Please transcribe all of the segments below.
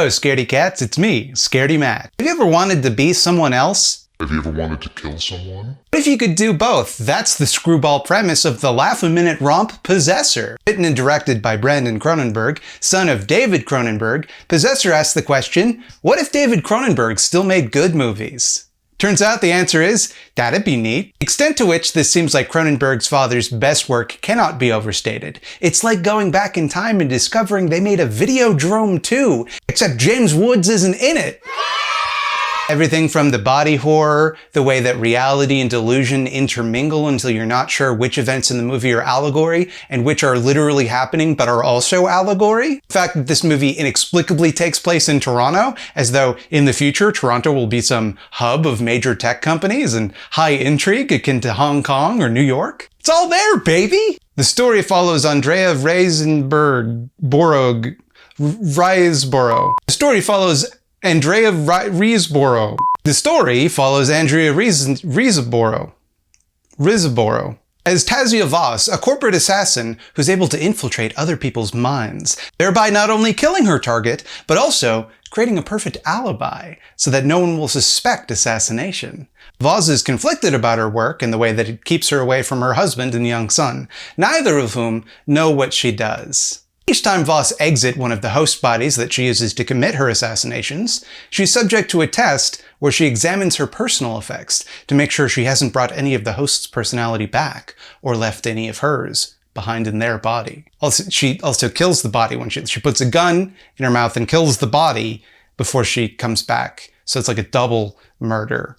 Hello, scaredy cats, it's me, Scaredy Matt. Have you ever wanted to be someone else? Have you ever wanted to kill someone? What if you could do both? That's the screwball premise of the laugh-a-minute romp Possessor. Written and directed by Brandon Cronenberg, son of David Cronenberg, Possessor asks the question, what if David Cronenberg still made good movies? Turns out the answer is, that'd be neat. The extent to which this seems like Cronenberg's father's best work cannot be overstated. It's like going back in time and discovering they made a Videodrome too, except James Woods isn't in it. Everything from the body horror, the way that reality and delusion intermingle until you're not sure which events in the movie are allegory and which are literally happening but are also allegory. The fact that this movie inexplicably takes place in Toronto, as though in the future Toronto will be some hub of major tech companies and high intrigue akin to Hong Kong or New York. It's all there, baby! The story follows Andrea Riseborough. The story follows Andrea Riseborough. The story follows Andrea Riseborough as Tasia Voss, a corporate assassin who's able to infiltrate other people's minds, thereby not only killing her target, but also creating a perfect alibi so that no one will suspect assassination. Voss is conflicted about her work in the way that it keeps her away from her husband and young son, neither of whom know what she does. Each time Voss exits one of the host bodies that she uses to commit her assassinations, she's subject to a test where she examines her personal effects to make sure she hasn't brought any of the host's personality back or left any of hers behind in their body. She also kills the body when she puts a gun in her mouth and kills the body before she comes back. So it's like a double murder.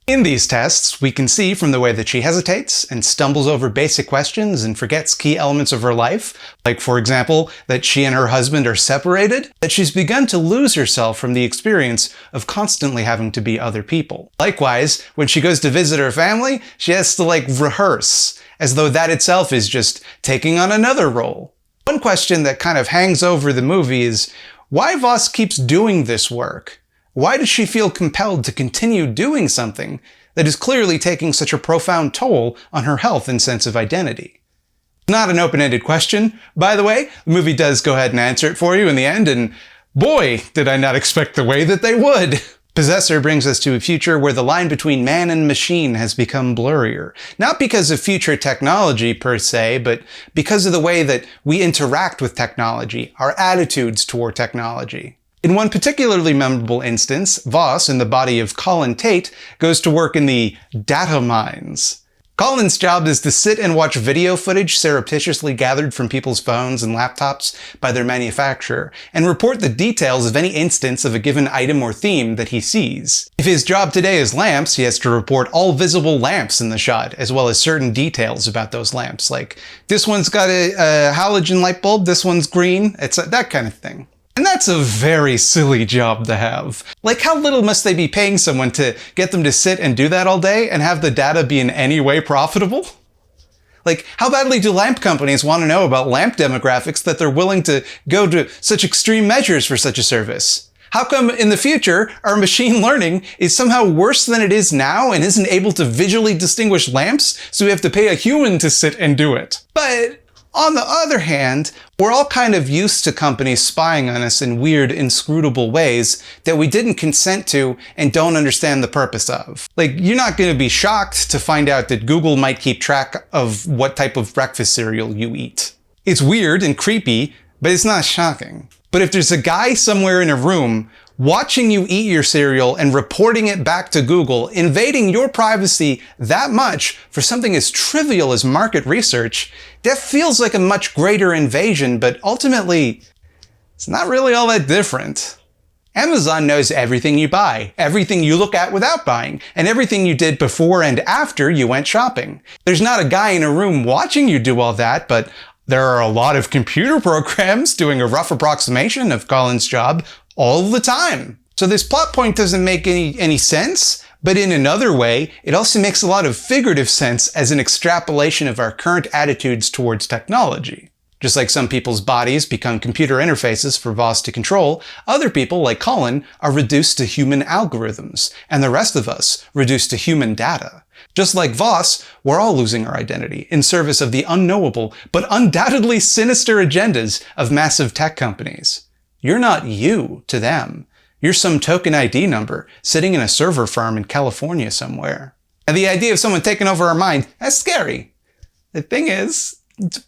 In these tests, we can see from the way that she hesitates and stumbles over basic questions and forgets key elements of her life, like for example, that she and her husband are separated, that she's begun to lose herself from the experience of constantly having to be other people. Likewise, when she goes to visit her family, she has to rehearse, as though that itself is just taking on another role. One question that kind of hangs over the movie is, why Voss keeps doing this work? Why does she feel compelled to continue doing something that is clearly taking such a profound toll on her health and sense of identity? Not an open-ended question, by the way. The movie does go ahead and answer it for you in the end, and boy, did I not expect the way that they would! Possessor brings us to a future where the line between man and machine has become blurrier. Not because of future technology per se, but because of the way that we interact with technology, our attitudes toward technology. In one particularly memorable instance, Voss, in the body of Colin Tate, goes to work in the data mines. Colin's job is to sit and watch video footage surreptitiously gathered from people's phones and laptops by their manufacturer, and report the details of any instance of a given item or theme that he sees. If his job today is lamps, he has to report all visible lamps in the shot, as well as certain details about those lamps, like this one's got a halogen light bulb, this one's green, it's that kind of thing. And that's a very silly job to have. Like, how little must they be paying someone to get them to sit and do that all day and have the data be in any way profitable? Like, how badly do lamp companies want to know about lamp demographics that they're willing to go to such extreme measures for such a service? How come in the future our machine learning is somehow worse than it is now and isn't able to visually distinguish lamps, so we have to pay a human to sit and do it? But on the other hand, we're all kind of used to companies spying on us in weird, inscrutable ways that we didn't consent to and don't understand the purpose of. Like, you're not going to be shocked to find out that Google might keep track of what type of breakfast cereal you eat. It's weird and creepy, but it's not shocking. But if there's a guy somewhere in a room watching you eat your cereal and reporting it back to Google, invading your privacy that much for something as trivial as market research, that feels like a much greater invasion, but ultimately, it's not really all that different. Amazon knows everything you buy, everything you look at without buying, and everything you did before and after you went shopping. There's not a guy in a room watching you do all that, but there are a lot of computer programs doing a rough approximation of Colin's job all the time. So this plot point doesn't make any sense, but in another way, it also makes a lot of figurative sense as an extrapolation of our current attitudes towards technology. Just like some people's bodies become computer interfaces for Voss to control, other people, like Colin, are reduced to human algorithms, and the rest of us reduced to human data. Just like Voss, we're all losing our identity in service of the unknowable, but undoubtedly sinister agendas of massive tech companies. You're not you to them. You're some token ID number sitting in a server farm in California somewhere. And the idea of someone taking over our mind, that's scary. The thing is,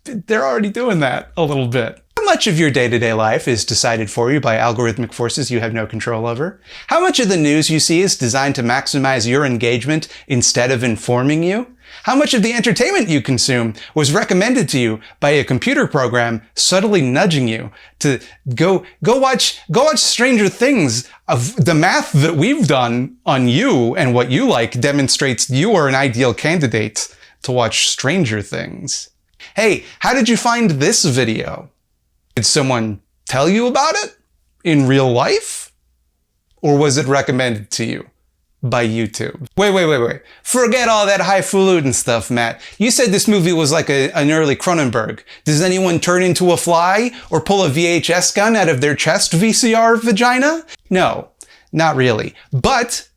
they're already doing that a little bit. How much of your day-to-day life is decided for you by algorithmic forces you have no control over? How much of the news you see is designed to maximize your engagement instead of informing you? How much of the entertainment you consume was recommended to you by a computer program subtly nudging you to go watch Stranger Things? Of the math that we've done on you and what you like demonstrates you are an ideal candidate to watch Stranger Things. Hey, how did you find this video? Did someone tell you about it in real life? Or was it recommended to you by YouTube? Wait. Forget all that highfalutin stuff, Matt. You said this movie was like an early Cronenberg. Does anyone turn into a fly or pull a VHS gun out of their chest VCR vagina? No, not really. But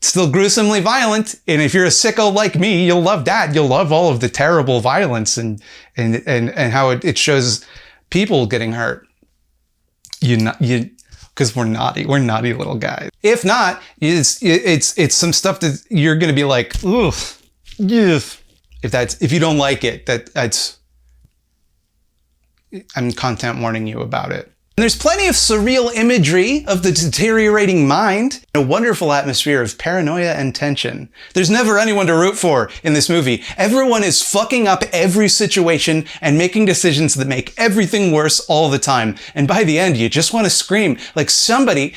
still gruesomely violent. And if you're a sicko like me, you'll love that. You'll love all of the terrible violence and how it shows people getting hurt. Because we're naughty little guys. If not, it's some stuff that you're gonna be like, ugh, yeah. If you don't like it, I'm content warning you about it. And there's plenty of surreal imagery of the deteriorating mind, a wonderful atmosphere of paranoia and tension. There's never anyone to root for in this movie. Everyone is fucking up every situation and making decisions that make everything worse all the time. And by the end, you just want to scream. Like somebody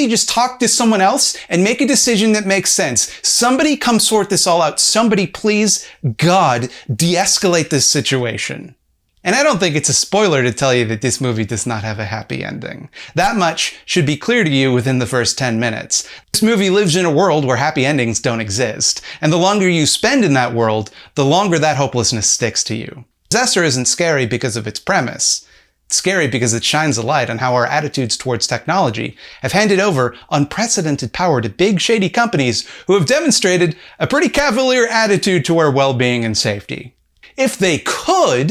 just talk to someone else and make a decision that makes sense. Somebody come sort this all out. Somebody please, God, de-escalate this situation. And I don't think it's a spoiler to tell you that this movie does not have a happy ending. That much should be clear to you within the first 10 minutes. This movie lives in a world where happy endings don't exist. And the longer you spend in that world, the longer that hopelessness sticks to you. Possessor isn't scary because of its premise. It's scary because it shines a light on how our attitudes towards technology have handed over unprecedented power to big shady companies who have demonstrated a pretty cavalier attitude to our well-being and safety. If they could,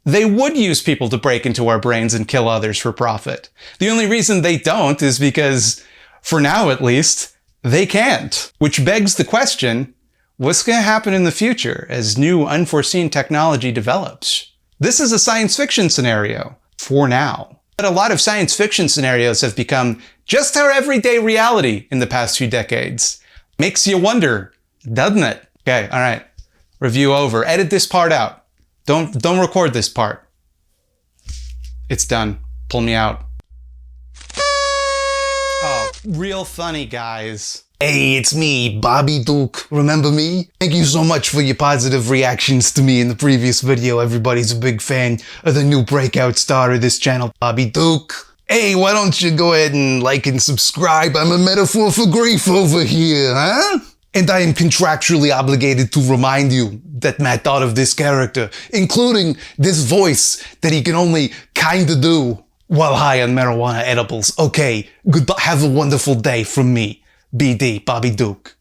they would use people to break into our brains and kill others for profit. The only reason they don't is because, for now at least, they can't. Which begs the question, what's going to happen in the future as new unforeseen technology develops? This is a science fiction scenario, for now. But a lot of science fiction scenarios have become just our everyday reality in the past few decades. Makes you wonder, doesn't it? Okay, alright. Review over. Edit this part out. Don't record this part. It's done. Pull me out. Oh, real funny, guys. Hey, it's me, Bobby Duke. Remember me? Thank you so much for your positive reactions to me in the previous video. Everybody's a big fan of the new breakout star of this channel, Bobby Duke. Hey, why don't you go ahead and like and subscribe? I'm a metaphor for grief over here, huh? And I am contractually obligated to remind you that Matt thought of this character, including this voice that he can only kinda do while high on marijuana edibles. Okay, goodbye. Have a wonderful day from me, BD, Bobby Duke.